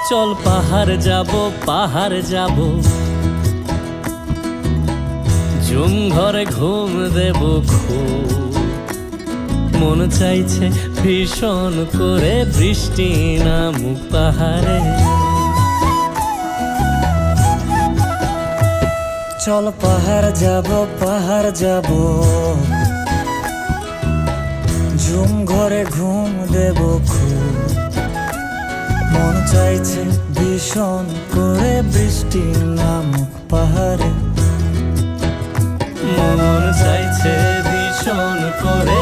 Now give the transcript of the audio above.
চল পাহাড় যাব ঝুম ঘরে ঘুম দেব খুব। মন চাইছে ভীষণ করে বৃষ্টি নামুক পাহাড়ে। চল পাহাড় যাব ঝুম ঘরে ঘুম দেব খুব। মন চাইছে ভীষণ করে বৃষ্টি নামুক পাহাড়ে। মন চাইছে ভীষণ করে